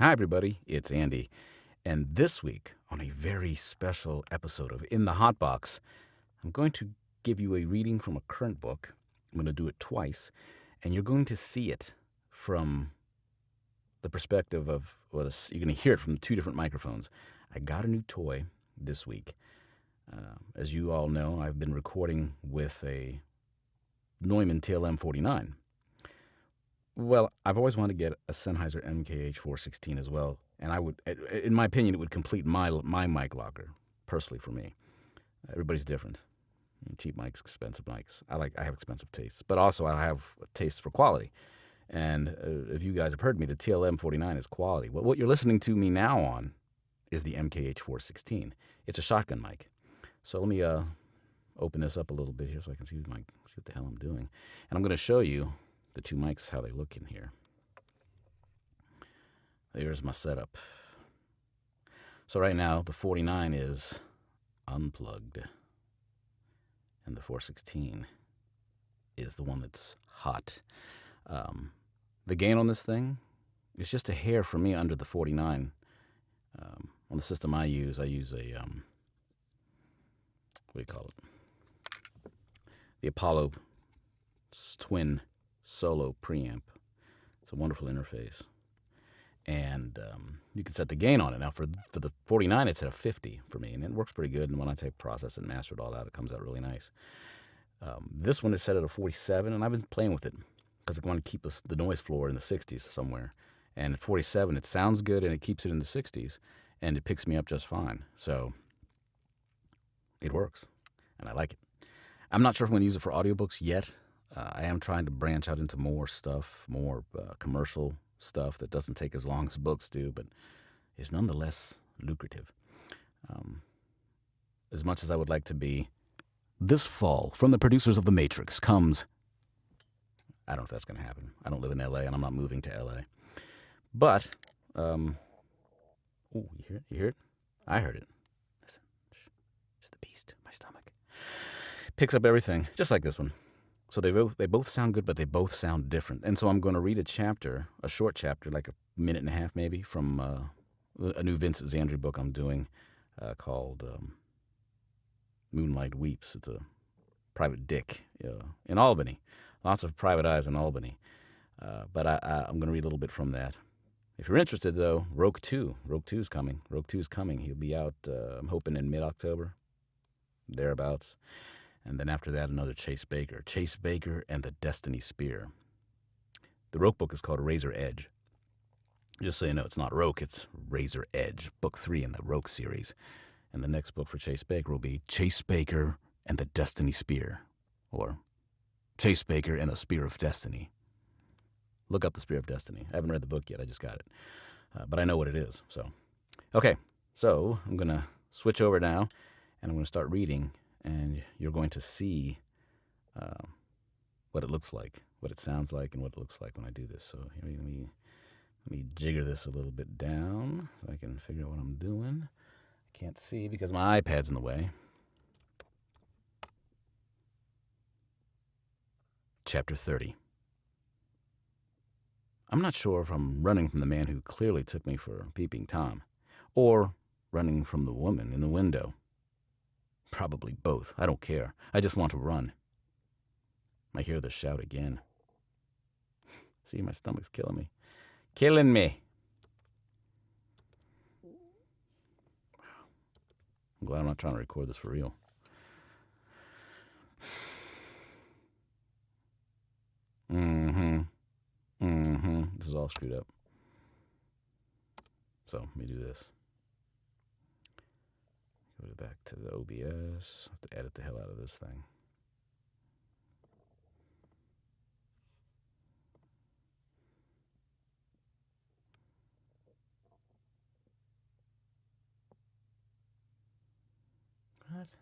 Hi, everybody. It's Andy. And this week, on a very special episode of In the Hot Box, I'm going to give you a reading from a current book. I'm going to do it twice, and you're going to see it from the perspective of, well, you're going to hear it from two different microphones. I got a new toy this week. As you all know, I've been recording with a Neumann TLM-49. Well, I've always wanted to get a Sennheiser MKH-416 as well, and I would, in my opinion, it would complete my mic locker, personally for me. Everybody's different. Cheap mics, expensive mics. I have expensive tastes, but also I have a taste for quality. And if you guys have heard me, the TLM-49 is quality. What you're listening to me now on is the MKH-416. It's a shotgun mic. So let me open this up a little bit here so I can see what the hell I'm doing. And I'm going to show you the two mics, how they look in here. There's my setup. So right now, the 49 is unplugged, and the 416 is the one that's hot. The gain on this thing is just a hair for me under the 49. On the system I use a, what do you call it? The Apollo Twin Solo preamp. It's a wonderful interface. And you can set the gain on it. Now, for the 49, it's at a 50 for me, and it works pretty good. And when I process and master it all out, it comes out really nice. This one is set at a 47, and I've been playing with it because I want to keep the noise floor in the 60s somewhere. And at 47, it sounds good, and it keeps it in the 60s, and it picks me up just fine. So it works, and I like it. I'm not sure if I'm going to use it for audiobooks yet. I am trying to branch out into more stuff, more commercial stuff that doesn't take as long as books do, but is nonetheless lucrative. As much as I would like to be. This fall, from the producers of The Matrix, comes... I don't know if that's going to happen. I don't live in L.A., and I'm not moving to L.A. But, you hear it? You hear it? I heard it. Listen. It's the beast, my stomach. Picks up everything, just like this one. So they both sound good, but they both sound different. And so I'm going to read a short chapter, like a minute and a half maybe, from a new Vincent Zandri book I'm doing called Moonlight Weeps. It's a private dick in Albany. Lots of private eyes in Albany. But I'm going to read a little bit from that. If you're interested, though, Rogue 2 is coming. Rogue 2 is coming. He'll be out, I'm hoping, in mid-October, thereabouts. And then after that, another Chase Baker and the Destiny Spear. The Roke book is called Razor Edge. Just so you know, it's not Roke, it's Razor Edge, book 3 in the Roke series. And the next book for Chase Baker will be Chase Baker and the Destiny Spear, or Chase Baker and the Spear of Destiny. Look up the Spear of Destiny. I haven't read the book yet, I just got it. But I know what it is, so. Okay, so I'm going to switch over now, and I'm going to start reading. And you're going to see what it looks like, what it sounds like, and what it looks like when I do this. So here, let me jigger this a little bit down so I can figure out what I'm doing. I can't see because my iPad's in the way. Chapter 30. I'm not sure if I'm running from the man who clearly took me for Peeping Tom, or running from the woman in the window. Probably both. I don't care. I just want to run. I hear the shout again. See, my stomach's killing me. Killing me. I'm glad I'm not trying to record this for real. This is all screwed up. So, let me do this. Go back to the OBS. I have to edit the hell out of this thing. What?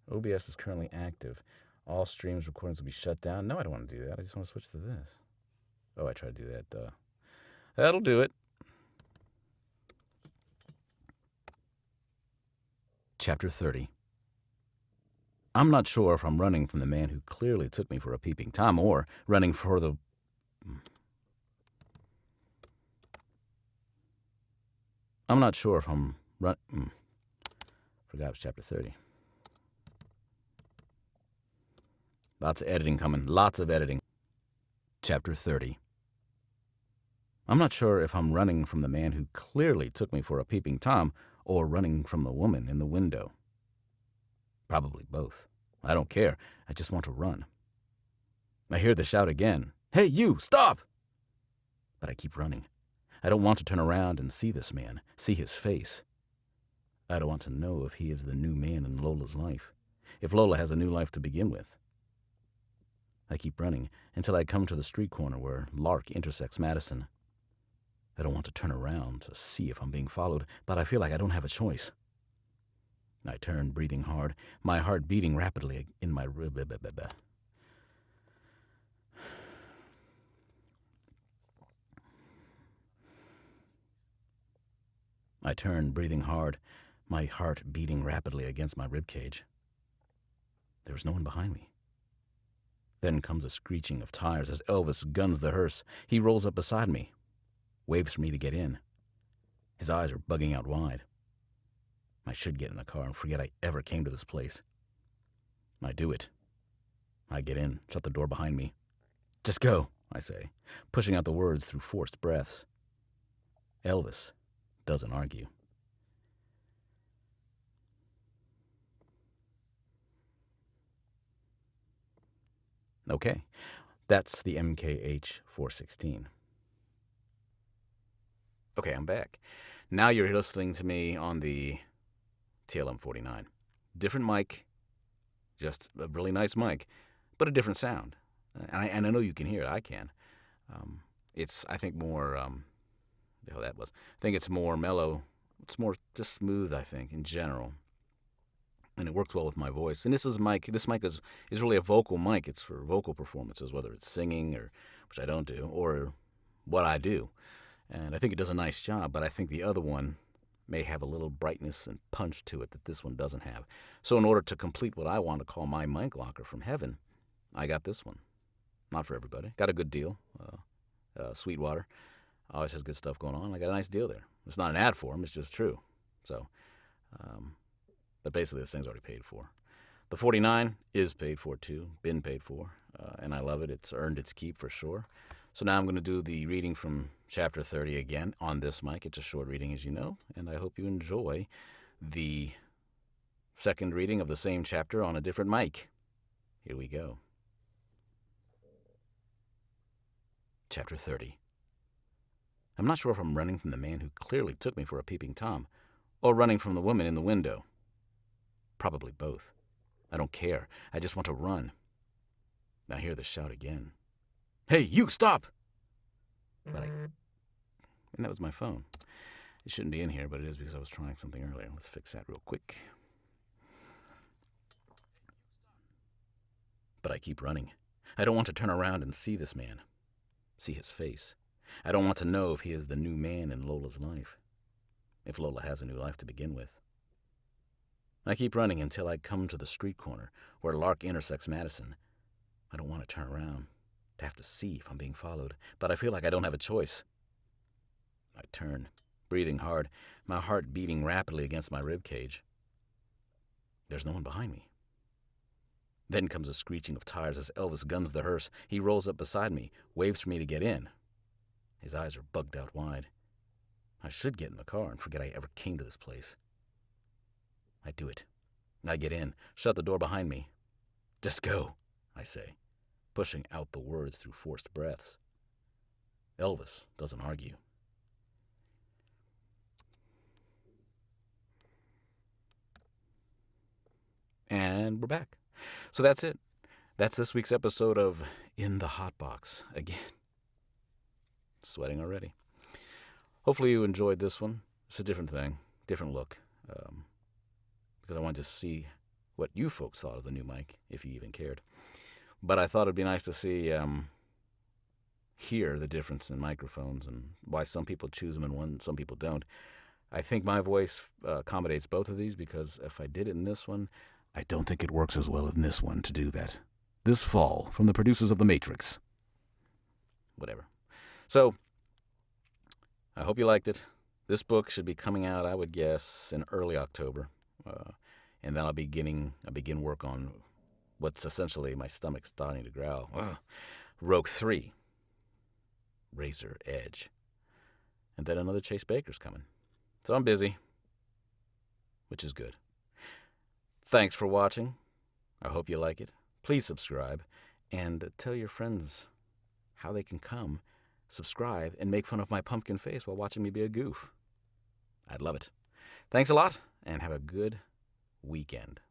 OBS is currently active. All streams, recordings will be shut down. No, I don't want to do that. I just want to switch to this. Oh, I tried to do that. That'll do it. Chapter 30. I'm not sure if I'm running from the man who clearly took me for a peeping Tom or running for the... I'm not sure if I'm forgot it was chapter 30. Lots of editing coming. Lots of editing. Chapter 30. I'm not sure if I'm running from the man who clearly took me for a peeping Tom or running from the woman in the window. Probably both. I don't care. I just want to run. I hear the shout again. Hey, you, stop! But I keep running. I don't want to turn around and see this man, see his face. I don't want to know if he is the new man in Lola's life, if Lola has a new life to begin with. I keep running until I come to the street corner where Lark intersects Madison. I don't want to turn around to see if I'm being followed, but I feel like I don't have a choice. I turn, breathing hard, my heart beating rapidly in my rib. I turn, breathing hard, my heart beating rapidly against my ribcage. There was no one behind me. Then comes a screeching of tires as Elvis guns the hearse. He rolls up beside me, waves for me to get in. His eyes are bugging out wide. I should get in the car and forget I ever came to this place. I do it. I get in, shut the door behind me. Just go, I say, pushing out the words through forced breaths. Elvis doesn't argue. Okay, that's the MKH 416. Okay, I'm back. Now you're listening to me on the TLM 49. Different mic, just a really nice mic, but a different sound. And I know you can hear it. I can. It's, I think, more, the hell that was. I think it's more mellow. It's more just smooth, I think, in general. And it works well with my voice. And this mic is really a vocal mic. It's for vocal performances, whether it's singing, or which I don't do, or what I do. And I think it does a nice job, but I think the other one may have a little brightness and punch to it that this one doesn't have. So in order to complete what I want to call my mic locker from heaven, I got this one. Not for everybody. Got a good deal. Sweetwater always has good stuff going on. I got a nice deal there. It's not an ad for them. It's just true. So, but basically this thing's already paid for. The 49 is paid for too. Been paid for. And I love it. It's earned its keep for sure. So now I'm going to do the reading from chapter 30 again on this mic. It's a short reading, as you know, and I hope you enjoy the second reading of the same chapter on a different mic. Here we go. Chapter 30. I'm not sure if I'm running from the man who clearly took me for a peeping Tom, or running from the woman in the window. Probably both. I don't care. I just want to run. I hear the shout again. Hey, you, stop! And that was my phone. It shouldn't be in here, but it is because I was trying something earlier. Let's fix that real quick. But I keep running. I don't want to turn around and see this man, see his face. I don't want to know if he is the new man in Lola's life, if Lola has a new life to begin with. I keep running until I come to the street corner where Lark intersects Madison. I don't want to turn around to have to see if I'm being followed, but I feel like I don't have a choice. I turn, breathing hard, my heart beating rapidly against my ribcage. There's no one behind me. Then comes a screeching of tires as Elvis guns the hearse. He rolls up beside me, waves for me to get in. His eyes are bugged out wide. I should get in the car and forget I ever came to this place. I do it. I get in, shut the door behind me. Just go, I say, pushing out the words through forced breaths. Elvis doesn't argue. And we're back. So that's it. That's this week's episode of In the Hot Box. Again, sweating already. Hopefully you enjoyed this one. It's a different thing, different look. Because I wanted to see what you folks thought of the new mic, if you even cared. But I thought it'd be nice to see, hear the difference in microphones and why some people choose them and one, some people don't. I think my voice accommodates both of these, because if I did it in this one, I don't think it works as well in this one to do that. This fall, from the producers of The Matrix. Whatever. So, I hope you liked it. This book should be coming out, I would guess, in early October. And then I'll begin work on what's essentially my stomach starting to growl. Rogue 3, Razor Edge. And then another Chase Baker's coming. So I'm busy, which is good. Thanks for watching. I hope you like it. Please subscribe and tell your friends how they can come, subscribe, and make fun of my pumpkin face while watching me be a goof. I'd love it. Thanks a lot, and have a good weekend.